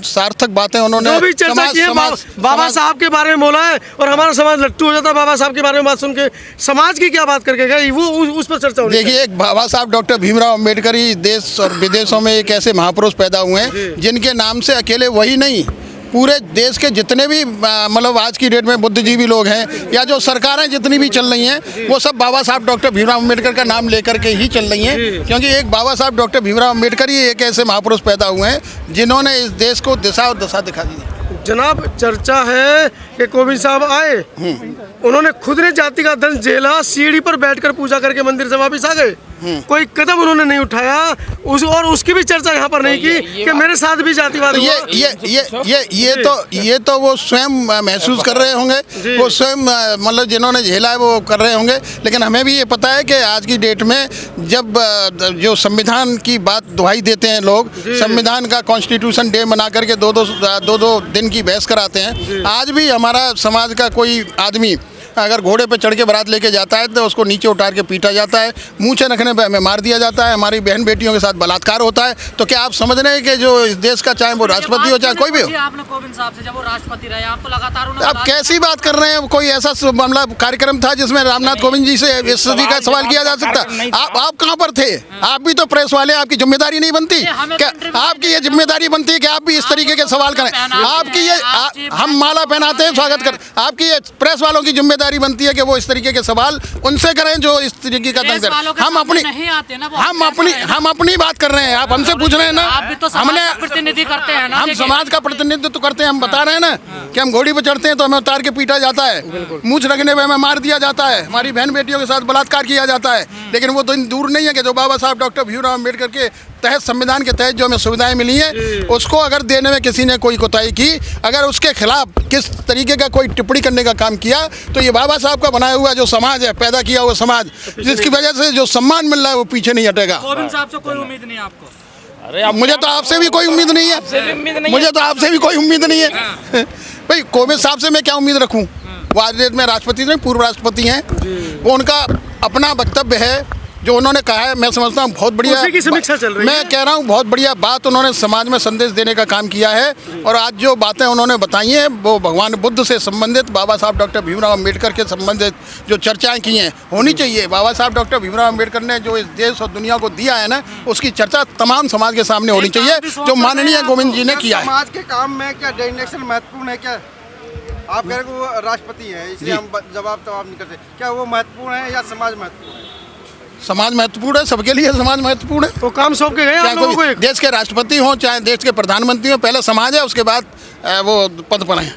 सार्थक बातें उन्होंने जो भी चर्चा की है बाबा साहब के बारे में बोला है और हमारा समाज लट्टू हो जाता है बाबा साहब के बारे में बात सुन के। समाज की क्या बात करके गए वो उस पर चर्चा होनी। देखिए, एक बाबा साहब डॉक्टर भीमराव अंबेडकर ही देश और विदेशों में एक ऐसे महापुरुष पैदा हुए हैं जिनके नाम से अकेले वही नहीं, पूरे देश के जितने भी मतलब आज की डेट में बुद्धिजीवी लोग हैं या जो सरकारें जितनी भी चल रही हैं वो सब बाबा साहब डॉक्टर भीमराव अंबेडकर का नाम लेकर के ही चल रही हैं, क्योंकि एक बाबा साहब डॉक्टर भीमराव अंबेडकर ही एक ऐसे महापुरुष पैदा हुए हैं जिन्होंने इस देश को दिशा और दशा दिखा दी है। जनाब, चर्चा है कि कोविंद साहब आए, उन्होंने खुद ने जाति का धन जेला, सीढ़ी पर बैठकर पूजा करके मंदिर से वापस आ गए, कोई कदम उन्होंने नहीं उठाया और उसकी भी चर्चा यहाँ पर नहीं की कि मेरे साथ भी जातिवाद हुआ। ये तो वो स्वयं महसूस कर रहे होंगे, वो स्वयं मतलब जिन्होंने झेला है वो कर रहे होंगे, लेकिन हमें भी ये पता है कि आज की डेट में जब जो संविधान की बात दुहाई देते हैं लोग, संविधान का कॉन्स्टिट्यूशन डे मना करके दो दिन की बहस कराते हैं। आज भी हमारा समाज का कोई आदमी अगर घोड़े पे चढ़ के बारात लेके जाता है तो उसको नीचे उतार के पीटा जाता है, मूंछें रखने पे हमें मार दिया जाता है, हमारी बहन बेटियों के साथ बलात्कार होता है। तो क्या आप समझ रहे हैं कि जो इस देश का चाहे वो राष्ट्रपति हो चाहे कोई भी हो, आपने कोविंद साहब से जब वो राष्ट्रपति रहे आप तो लगातार आप कैसी बात कर रहे हैं? कोई ऐसा मामला कार्यक्रम था जिसमें रामनाथ कोविंद जी से इस स्थिति का सवाल किया जा सकता? आप कहाँ पर थे? आप भी तो प्रेस वाले, आपकी जिम्मेदारी नहीं बनती क्या? आपकी ये जिम्मेदारी बनती है कि आप भी इस तरीके के सवाल करें? आपकी ये हम माला पहनाते हैं, स्वागत करें, आपकी ये प्रेस वालों की जिम्मेदारी बनती है कि वो इस तरीके के सवाल उनसे करें जो इस तरीके का दंग करें। हम अपनी बात कर रहे हैं, आप हमसे पूछ रहे हैं ना। हमने प्रतिनिधि करते हैं ना, हम समाज का प्रतिनिधित्व करते हैं, हम बता रहे हैं ना कि हम घोड़ी पर चढ़ते हैं तो हमें उतार के पीटा जाता है, मूंछ रखने पे हमें मार दिया जाता है, हमारी बहन बेटियों के साथ बलात्कार किया जाता है। लेकिन वो तो दूर नहीं है कि जो बाबा साहब डॉक्टर भीमराव अम्बेडकर के तहत, संविधान के तहत जो हमें सुविधाएं मिली हैं उसको अगर देने में किसी ने कोई कोताही की, अगर उसके खिलाफ किस तरीके का कोई टिप्पणी करने का काम किया, तो ये बाबा साहब का बनाया हुआ जो समाज है, पैदा किया हुआ समाज, जिसकी वजह से जो सम्मान मिल रहा है वो पीछे नहीं हटेगा। कोविंद साहब से कोई उम्मीद नहीं आपको? अरे मुझे तो आपसे भी कोई उम्मीद नहीं है, मुझे तो आपसे भी कोई उम्मीद नहीं है। भाई कोविंद साहब से मैं क्या उम्मीद रखूं? वो आज डेट में राष्ट्रपति नहीं, पूर्व राष्ट्रपति हैं, वो उनका अपना वक्तव्य है जो उन्होंने कहा है, मैं समझता हूँ बहुत बढ़िया, उसी की समीक्षा चल रही है। मैं कह रहा हूँ बहुत बढ़िया बात उन्होंने समाज में संदेश देने का काम किया है। और आज जो बातें उन्होंने बताई हैं वो भगवान बुद्ध से संबंधित, बाबा साहब डॉक्टर भीमराव अंबेडकर के संबंधित जो चर्चाएं की हैं होनी चाहिए। बाबा साहब डॉक्टर भीमराव अंबेडकर ने जो इस देश और दुनिया को दिया है ना, उसकी चर्चा तमाम समाज के सामने होनी चाहिए, जो माननीय कोविंद जी ने किया है। समाज के काम में क्या डेजिग्नेशन महत्वपूर्ण है? क्या आप कह रहे हैं वो राष्ट्रपति है इसलिए हम जवाब नहीं करते, क्या वो महत्वपूर्ण है या समाज महत्वपूर्ण है? समाज महत्वपूर्ण है, सबके लिए समाज महत्वपूर्ण है। तो काम सौंप के गए आप लोगों को? देश के राष्ट्रपति हों चाहे देश के प्रधानमंत्री हों, पहले समाज है, उसके बाद वो पद पर हैं,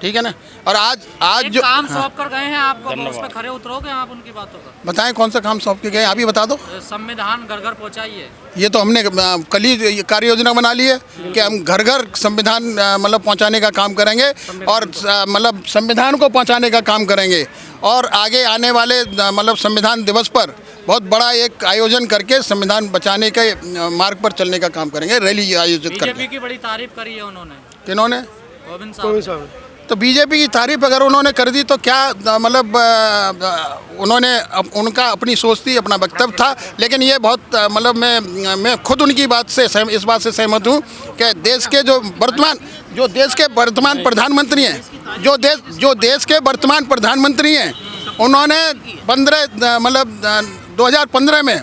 ठीक है ना। और आज जो काम सौंप कर गए हैं आपको, उस पर खरे उतरोगे आप उनकी बातों पर? बताएं कौन सा काम सौंप के गए, आप ही बता दो। संविधान घर घर पहुँचाइए। ये तो हमने कल ही कार्य योजना बना ली है कि हम घर घर संविधान मतलब पहुंचाने का काम करेंगे और मतलब संविधान को पहुंचाने का काम करेंगे। और आगे आने वाले मतलब संविधान दिवस पर बहुत बड़ा एक आयोजन करके संविधान बचाने के मार्ग पर चलने का काम करेंगे, रैली आयोजित करके। बीजेपी की बड़ी तारीफ करी है उन्होंने। किन्होंने? कोविंद साहब। तो बीजेपी की तारीफ अगर उन्होंने कर दी तो क्या मतलब उन्होंने उनका अपनी सोच थी, अपना वक्तव्य था। लेकिन ये बहुत मतलब मैं खुद उनकी बात से इस बात से सहमत हूँ कि देश के जो देश के वर्तमान प्रधानमंत्री हैं, जो देश के वर्तमान प्रधानमंत्री हैं, उन्होंने 2015 में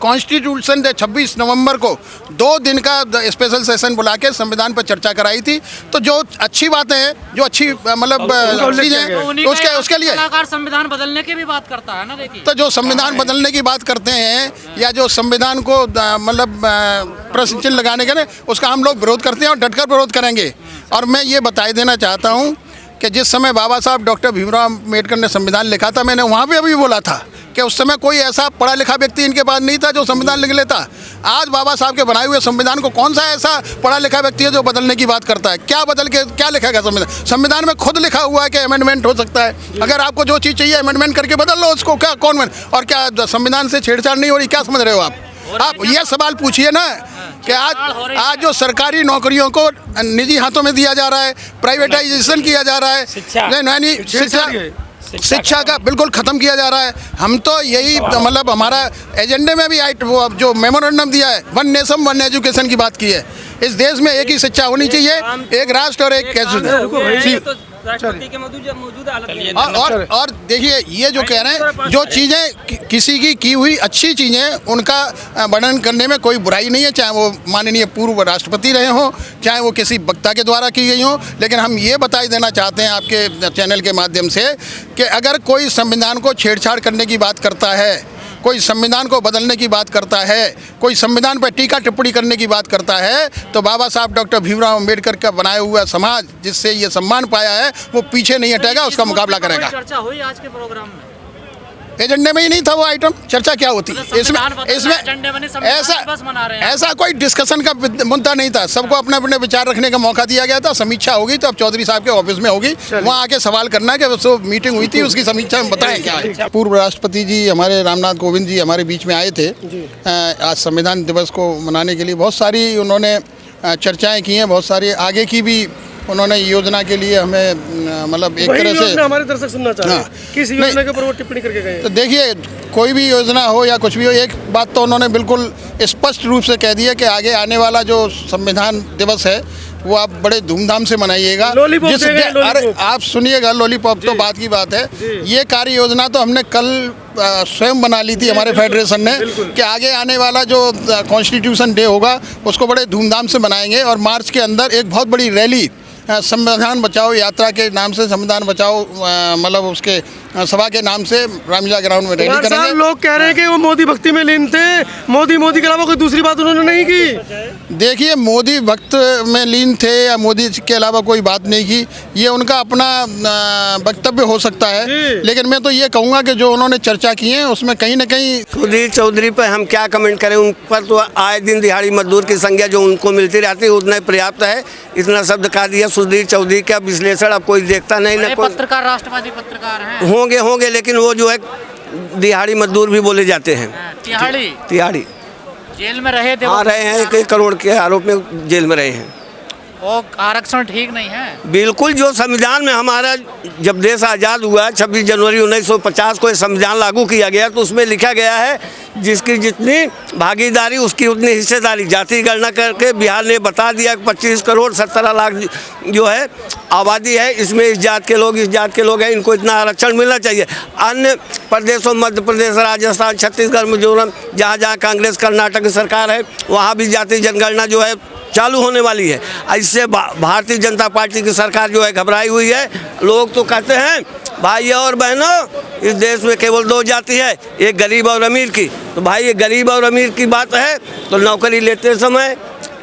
कॉन्स्टिट्यूशन डे 26 नवंबर को 2 दिन का स्पेशल सेशन बुला के संविधान पर चर्चा कराई थी। तो जो अच्छी बातें हैं, जो अच्छी मतलब चीज़ें उसके लिए संविधान बदलने की भी बात करता है ना। देखिए, तो जो संविधान बदलने की बात करते हैं या जो संविधान को मतलब प्रश्न चिन्ह लगाने के, उसका हम लोग विरोध करते हैं और डटकर विरोध करेंगे। और मैं ये बताई देना चाहता हूँ कि जिस समय बाबा साहब डॉक्टर भीमराव अम्बेडकर ने संविधान लिखा था, मैंने वहाँ पे अभी बोला था कि उस समय कोई ऐसा पढ़ा लिखा व्यक्ति इनके पास नहीं था जो संविधान लिख लेता। आज बाबा साहब के बनाए हुए संविधान को कौन सा ऐसा पढ़ा लिखा व्यक्ति है जो बदलने की बात करता है? क्या बदल के क्या लिखेगा संविधान? संविधान में खुद लिखा हुआ है कि अमेंडमेंट हो सकता है। अगर आपको जो चीज़ चाहिए अमेंडमेंट करके बदल लो उसको, क्या कौन? और क्या संविधान से छेड़छाड़ नहीं हो रही? क्या समझ रहे हो आप ये सवाल पूछिए ना कि आज जो सरकारी नौकरियों को निजी हाथों में दिया जा रहा है, प्राइवेटाइजेशन किया जा रहा है, शिक्षा का बिल्कुल ख़त्म किया जा रहा है। हम तो यही मतलब हमारा एजेंडे में भी वो जो मेमोरेंडम दिया है, वन नेशन वन एजुकेशन की बात की है। इस देश में एक ही शिक्षा होनी चाहिए, एक राष्ट्र और एक राष्ट्रपति के मौजूदा हालत में और देखिए ये जो कह रहे हैं, जो चीज़ें किसी की हुई अच्छी चीज़ें उनका वर्णन करने में कोई बुराई नहीं है, चाहे वो माननीय पूर्व राष्ट्रपति रहे हों, चाहे वो किसी वक्ता के द्वारा की गई हों। लेकिन हम ये बता देना चाहते हैं आपके चैनल के माध्यम से कि अगर कोई संविधान को छेड़छाड़ करने की बात करता है, कोई संविधान को बदलने की बात करता है, कोई संविधान पर टीका टिप्पणी करने की बात करता है, तो बाबा साहब डॉक्टर भीमराव अम्बेडकर का बनाया हुआ समाज जिससे ये सम्मान पाया है वो पीछे नहीं हटेगा, उसका मुकाबला करेगा। चर्चा हुई आज के प्रोग्राम में? एजेंडे में ही नहीं था वो आइटम, चर्चा क्या होती? इसमें ऐसा कोई डिस्कशन का मुद्दा नहीं था। सबको अपने अपने विचार रखने का मौका दिया गया था। समीक्षा होगी तो अब चौधरी साहब के ऑफिस में होगी, वहाँ आके सवाल करना है कि वो मीटिंग हुई थी उसकी समीक्षा में बताएं क्या है। पूर्व राष्ट्रपति जी हमारे रामनाथ कोविंद जी हमारे बीच में आए थे आज संविधान दिवस को मनाने के लिए। बहुत सारी उन्होंने चर्चाएँ की हैं, बहुत सारी आगे की भी उन्होंने योजना के लिए हमें मतलब एक तरह से हमारे दर्शक सुनना चाह रहे हैं किस योजना के ऊपर वो टिप्पणी करके गए। तो देखिए कोई भी योजना हो या कुछ भी हो, एक बात तो उन्होंने बिल्कुल स्पष्ट रूप से कह दी है कि आगे आने वाला जो संविधान दिवस है वो आप बड़े धूमधाम से मनाइएगा। अरे आप सुनिएगा, लॉलीपॉप तो बात की बात है। ये कार्य योजना तो हमने कल स्वयं बना ली थी हमारे फेडरेशन ने कि आगे आने वाला जो कॉन्स्टिट्यूशन डे होगा उसको बड़े धूमधाम से मनाएंगे और मार्च के अंदर एक बहुत बड़ी रैली संविधान बचाओ यात्रा के नाम से, संविधान बचाओ मतलब उसके सभा के नाम से रामलीला ग्राउंड में रैली करेंगे। लोग कह रहे हैं कि वो मोदी भक्ति में लीन थे, मोदी के अलावा कोई दूसरी बात उन्होंने नहीं की। देखिए मोदी भक्त में लीन थे या मोदी के अलावा कोई बात नहीं की, ये उनका अपना वक्तव्य हो सकता है। लेकिन मैं तो ये कहूँगा कि जो उन्होंने चर्चा की है उसमें कहीं ना कहीं सुधीर चौधरी पर हम क्या कमेंट करें। उन पर तो आए दिन दिहाड़ी मजदूर की संख्या जो उनको मिलती रहती है उतना पर्याप्त है। इतना शब्द कहा दिया सुधीर चौधरी का विश्लेषण अब कोई देखता नहीं ना कोई। पत्रकार राष्ट्रवादी पत्रकार हैं, होंगे लेकिन वो जो है दिहाड़ी मजदूर भी बोले जाते हैं। तिहाड़ी जेल में रहे थे। हाँ रहे हैं, 1 करोड़ के आरोप में जेल में रहे हैं। वो आरक्षण ठीक नहीं है। बिल्कुल, जो संविधान में हमारा जब देश आज़ाद हुआ 26 जनवरी 1950 को ये संविधान लागू किया गया तो उसमें लिखा गया है जिसकी जितनी भागीदारी उसकी उतनी हिस्सेदारी। जाति गणना करके बिहार ने बता दिया कि 25 करोड़ 17 लाख जो है आबादी है, इसमें इस जात के लोग हैं, इनको इतना आरक्षण मिलना चाहिए। अन्य प्रदेशों मध्य प्रदेश, राजस्थान, छत्तीसगढ़, मिजोरम जहाँ जहाँ कांग्रेस कर्नाटक की सरकार है वहाँ भी जाति जनगणना जो है चालू होने वाली है। इससे भारतीय जनता पार्टी की सरकार जो है घबराई हुई है। लोग तो कहते हैं भाई और बहनों इस देश में केवल 2 जाति है, एक गरीब और अमीर की। तो भाई ये गरीब और अमीर की बात है तो नौकरी लेते समय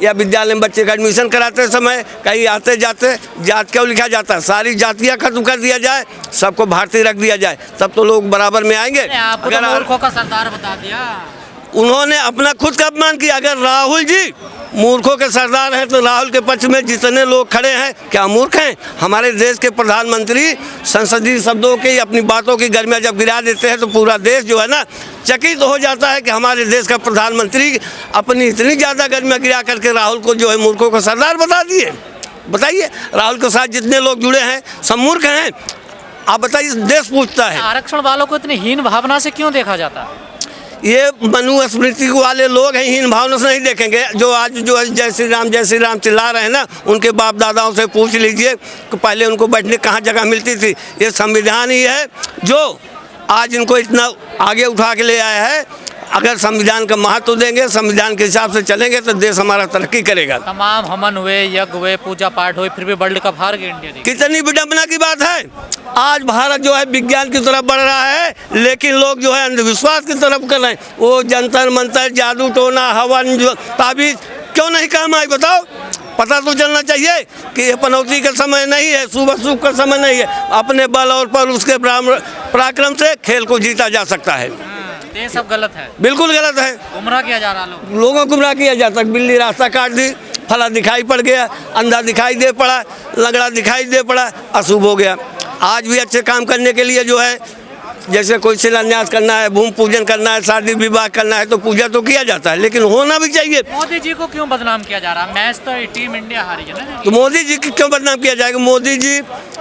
या विद्यालय में बच्चे का एडमिशन कराते समय कहीं आते जाते जात क्यों लिखा जाता है? सारी जातियाँ खत्म कर दिया जाए, सबको भारतीय रख दिया जाए, तब तो लोग बराबर में आएंगे। अगर मूर्खों का सरदार बता दिया उन्होंने अपना खुद का अपमान किया। अगर राहुल जी मूर्खों के सरदार हैं तो राहुल के पक्ष में जितने लोग खड़े हैं क्या मूर्ख हैं? हमारे देश के प्रधानमंत्री संसदीय शब्दों की अपनी बातों की गर्मियाँ जब गिरा देते हैं तो पूरा देश जो है ना चकित हो जाता है कि हमारे देश का प्रधानमंत्री अपनी इतनी ज़्यादा गर्मियाँ गिरा करके राहुल को जो है मूर्खों का सरदार बता दिए। बताइए, राहुल के साथ जितने लोग जुड़े हैं सब मूर्ख हैं। आप बताइए, देश पूछता है। आरक्षण वालों को इतनी हीन भावना से क्यों देखा जाता है? ये मनुस्मृति वाले लोग हैं, हीन भावना से नहीं देखेंगे। जो आज जो है जय श्री राम चिल्ला रहे हैं ना, उनके बाप दादाओं से पूछ लीजिए कि पहले उनको बैठने कहाँ जगह मिलती थी। ये संविधान ही है जो आज इनको इतना आगे उठा के ले आया है। अगर संविधान का महत्व देंगे, संविधान के हिसाब से चलेंगे तो देश हमारा तरक्की करेगा। तमाम हवन हुए, यज्ञ हुए, पूजा पाठ हुए, फिर भी वर्ल्ड कप हार गए इंडिया। कितनी विडंबना की बात है। आज भारत जो है विज्ञान की तरफ बढ़ रहा है लेकिन लोग जो है अंधविश्वास की तरफ कर रहे हैं। वो जंतर मंतर, जादू टोना, हवन, ताबीज क्यों नहीं काम आए बताओ? पता तो चलना चाहिए कि ये पनौती का समय नहीं है, शुभ का समय नहीं है। अपने बल और पर उसके पराक्रम से खेल को जीता जा सकता है। ये सब गलत है, बिल्कुल गलत है। गुमराह किया जा रहा है, लोगों को गुमराह किया जाता है। बिल्ली रास्ता काट दी, फला दिखाई पड़ गया, अंधा दिखाई दे पड़ा, लंगड़ा दिखाई दे पड़ा, अशुभ हो गया। आज भी अच्छे काम करने के लिए जो है जैसे कोई शिलान्यास करना है, भूमि पूजन करना है, शादी विवाह करना है तो पूजा तो किया जाता है, लेकिन होना भी चाहिए। मोदी जी को क्यों बदनाम किया जा रहा है? मैच तो टीम इंडिया हारी है ना। तो मोदी जी की क्यों बदनाम किया जाएगा? मोदी जी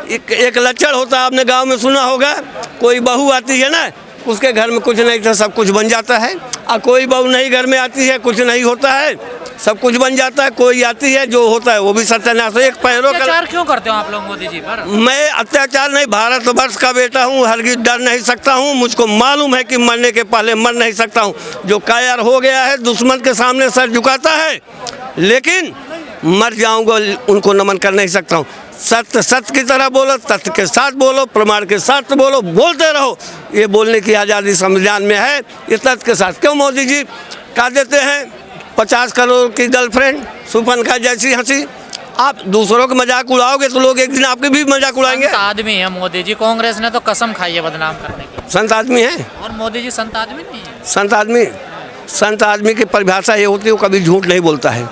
एक लक्षण होता है, आपने गांव में सुना होगा, कोई बहू आती है ना, उसके घर में कुछ नहीं था सब कुछ बन जाता है, और कोई बहू नहीं घर में आती है, कुछ नहीं होता है, सब कुछ बन जाता है। कोई आती है, जो होता है वो भी सत्यानाश। एक पैरों का अत्याचार क्यों करते हो आप लोग मोदी जी पर? मैं अत्याचार नहीं, भारतवर्ष का बेटा हूँ, हरगिज डर नहीं सकता हूँ। मुझको मालूम है कि मरने के पहले मर नहीं सकता हूँ। जो कायर हो गया है दुश्मन के सामने सर झुकाता है, लेकिन मर जाऊंगा उनको नमन कर नहीं सकता हूँ। सत्य सत्य की तरह बोलो, तथ्य के साथ बोलो, प्रमाण के साथ बोलो, बोलते रहो। ये बोलने की आज़ादी संविधान में है, ये तथ्य के साथ। क्यों मोदी जी कह देते हैं 50 करोड़ की गर्लफ्रेंड, सुपनखा जैसी हंसी? आप दूसरों का मजाक उड़ाओगे तो लोग एक दिन आपके भी मजाक उड़ाएंगे। संत आदमी है मोदी जी, कांग्रेस ने तो कसम खाई है बदनाम करने की। संत आदमी है और मोदी जी संत आदमी नहीं है। संत आदमी की परिभाषा ये होती है, वो कभी झूठ नहीं बोलता है।